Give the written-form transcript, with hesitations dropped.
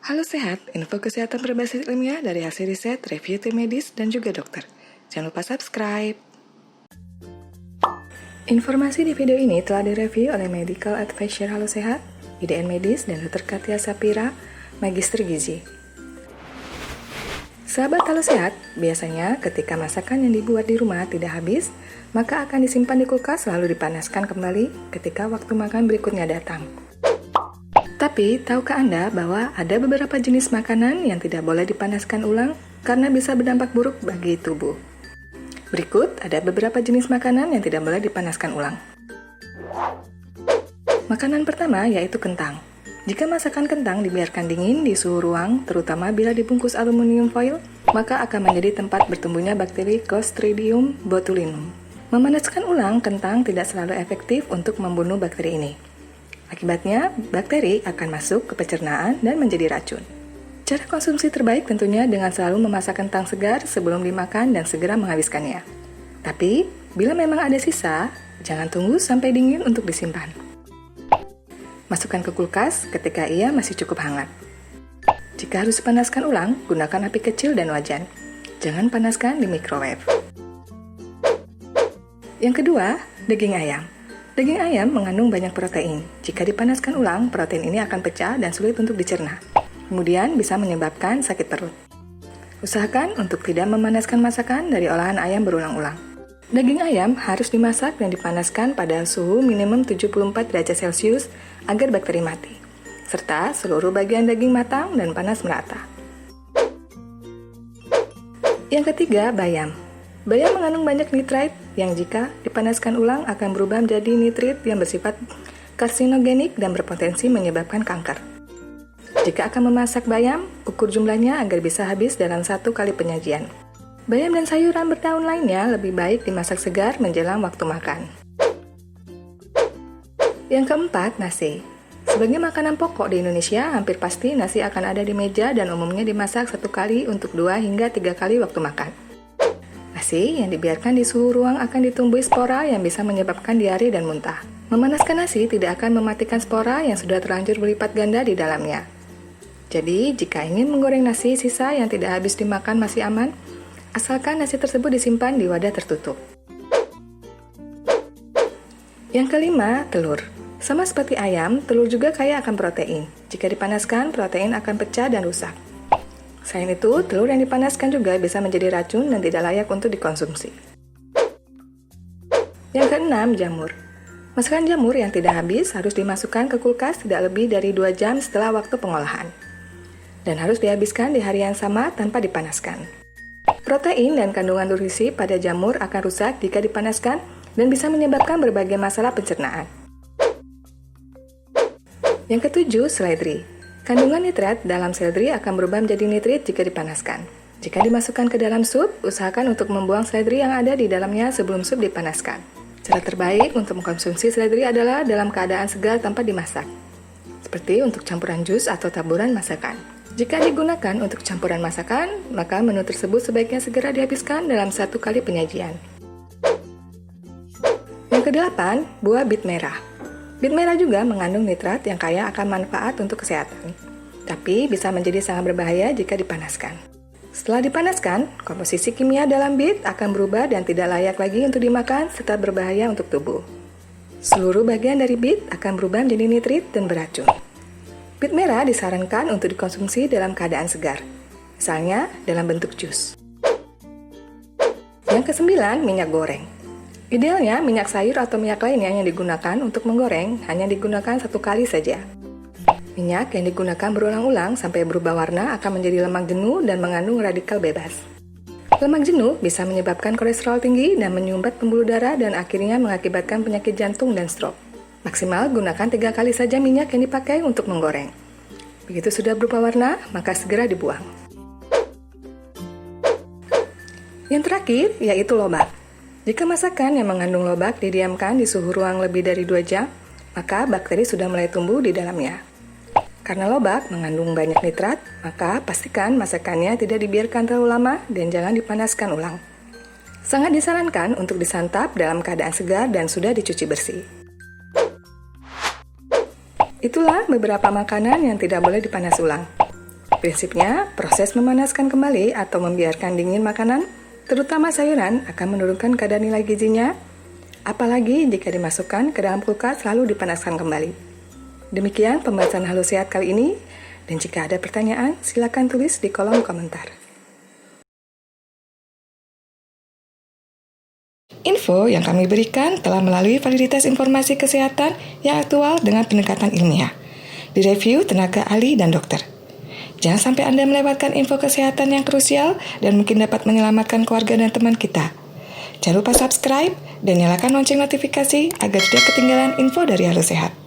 Halo sehat, info kesehatan berbasis ilmiah dari hasil riset, review tim medis, dan juga dokter. Jangan lupa subscribe. Informasi di video ini telah direview oleh Medical Advisor Halo Sehat, IDN Medis, dan Dr. Katia Sapira, Magister Gizi. Sahabat Halo Sehat, biasanya ketika masakan yang dibuat di rumah tidak habis, maka akan disimpan di kulkas lalu dipanaskan kembali ketika waktu makan berikutnya datang. Tapi, tahukah Anda bahwa ada beberapa jenis makanan yang tidak boleh dipanaskan ulang karena bisa berdampak buruk bagi tubuh? Berikut ada beberapa jenis makanan yang tidak boleh dipanaskan ulang. Makanan pertama yaitu kentang. Jika masakan kentang dibiarkan dingin di suhu ruang, terutama bila dibungkus aluminium foil, maka akan menjadi tempat bertumbuhnya bakteri Clostridium botulinum. Memanaskan ulang kentang tidak selalu efektif untuk membunuh bakteri ini. Akibatnya, bakteri akan masuk ke pencernaan dan menjadi racun. Cara konsumsi terbaik tentunya dengan selalu memasak kentang segar sebelum dimakan dan segera menghabiskannya. Tapi, bila memang ada sisa, jangan tunggu sampai dingin untuk disimpan. Masukkan ke kulkas ketika ia masih cukup hangat. Jika harus dipanaskan ulang, gunakan api kecil dan wajan. Jangan panaskan di microwave. Yang kedua, daging ayam. Daging ayam mengandung banyak protein. Jika dipanaskan ulang, protein ini akan pecah dan sulit untuk dicerna. Kemudian bisa menyebabkan sakit perut. Usahakan untuk tidak memanaskan masakan dari olahan ayam berulang-ulang. Daging ayam harus dimasak dan dipanaskan pada suhu minimum 74 derajat Celcius agar bakteri mati, serta seluruh bagian daging matang dan panas merata. Yang ketiga, bayam. Bayam mengandung banyak nitrit yang jika dipanaskan ulang akan berubah menjadi nitrit yang bersifat karsinogenik dan berpotensi menyebabkan kanker. Jika akan memasak bayam, ukur jumlahnya agar bisa habis dalam 1 kali penyajian. Bayam dan sayuran berdaun lainnya lebih baik dimasak segar menjelang waktu makan. Yang keempat, nasi. Sebagai makanan pokok di Indonesia, hampir pasti nasi akan ada di meja dan umumnya dimasak 1 kali untuk 2 hingga 3 kali waktu makan. Nasi yang dibiarkan di suhu ruang akan ditumbuhi spora yang bisa menyebabkan diare dan muntah. Memanaskan nasi tidak akan mematikan spora yang sudah terlanjur berlipat ganda di dalamnya. Jadi, jika ingin menggoreng nasi sisa yang tidak habis dimakan masih aman, asalkan nasi tersebut disimpan di wadah tertutup. Yang kelima, telur. Sama seperti ayam, telur juga kaya akan protein. Jika dipanaskan, protein akan pecah dan rusak. Selain itu, telur yang dipanaskan juga bisa menjadi racun dan tidak layak untuk dikonsumsi. Yang keenam, jamur. Masakan jamur yang tidak habis harus dimasukkan ke kulkas tidak lebih dari 2 jam setelah waktu pengolahan. Dan harus dihabiskan di hari yang sama tanpa dipanaskan. Protein dan kandungan nutrisi pada jamur akan rusak jika dipanaskan dan bisa menyebabkan berbagai masalah pencernaan. Yang ketujuh, seledri. Kandungan nitrat dalam seledri akan berubah menjadi nitrit jika dipanaskan. Jika dimasukkan ke dalam sup, usahakan untuk membuang seledri yang ada di dalamnya sebelum sup dipanaskan. Cara terbaik untuk mengkonsumsi seledri adalah dalam keadaan segar tanpa dimasak, seperti untuk campuran jus atau taburan masakan. Jika digunakan untuk campuran masakan, maka menu tersebut sebaiknya segera dihabiskan dalam 1 kali penyajian. Yang kedelapan, buah bit merah. Bit merah juga mengandung nitrat yang kaya akan manfaat untuk kesehatan, tapi bisa menjadi sangat berbahaya jika dipanaskan. Setelah dipanaskan, komposisi kimia dalam bit akan berubah dan tidak layak lagi untuk dimakan serta berbahaya untuk tubuh. Seluruh bagian dari bit akan berubah menjadi nitrit dan beracun. Bit merah disarankan untuk dikonsumsi dalam keadaan segar, misalnya dalam bentuk jus. Yang kesembilan, minyak goreng. Idealnya, minyak sayur atau minyak lainnya yang digunakan untuk menggoreng hanya digunakan 1 kali saja. Minyak yang digunakan berulang-ulang sampai berubah warna akan menjadi lemak jenuh dan mengandung radikal bebas. Lemak jenuh bisa menyebabkan kolesterol tinggi dan menyumbat pembuluh darah dan akhirnya mengakibatkan penyakit jantung dan stroke. Maksimal gunakan 3 kali saja minyak yang dipakai untuk menggoreng. Begitu sudah berubah warna, maka segera dibuang. Yang terakhir, yaitu lobak. Jika masakan yang mengandung lobak didiamkan di suhu ruang lebih dari 2 jam, maka bakteri sudah mulai tumbuh di dalamnya. Karena lobak mengandung banyak nitrat, maka pastikan masakannya tidak dibiarkan terlalu lama dan jangan dipanaskan ulang. Sangat disarankan untuk disantap dalam keadaan segar dan sudah dicuci bersih. Itulah beberapa makanan yang tidak boleh dipanas ulang. Prinsipnya, proses memanaskan kembali atau membiarkan dingin makanan, terutama sayuran, akan menurunkan kadar nilai gizinya, apalagi jika dimasukkan ke dalam kulkas lalu dipanaskan kembali. Demikian pembahasan Halus Sehat kali ini, dan jika ada pertanyaan, silakan tulis di kolom komentar. Info yang kami berikan telah melalui validitas informasi kesehatan yang aktual dengan pendekatan ilmiah, direview tenaga ahli dan dokter. Jangan sampai Anda melewatkan info kesehatan yang krusial dan mungkin dapat menyelamatkan keluarga dan teman kita. Jangan lupa subscribe dan nyalakan lonceng notifikasi agar tidak ketinggalan info dari Halus Sehat.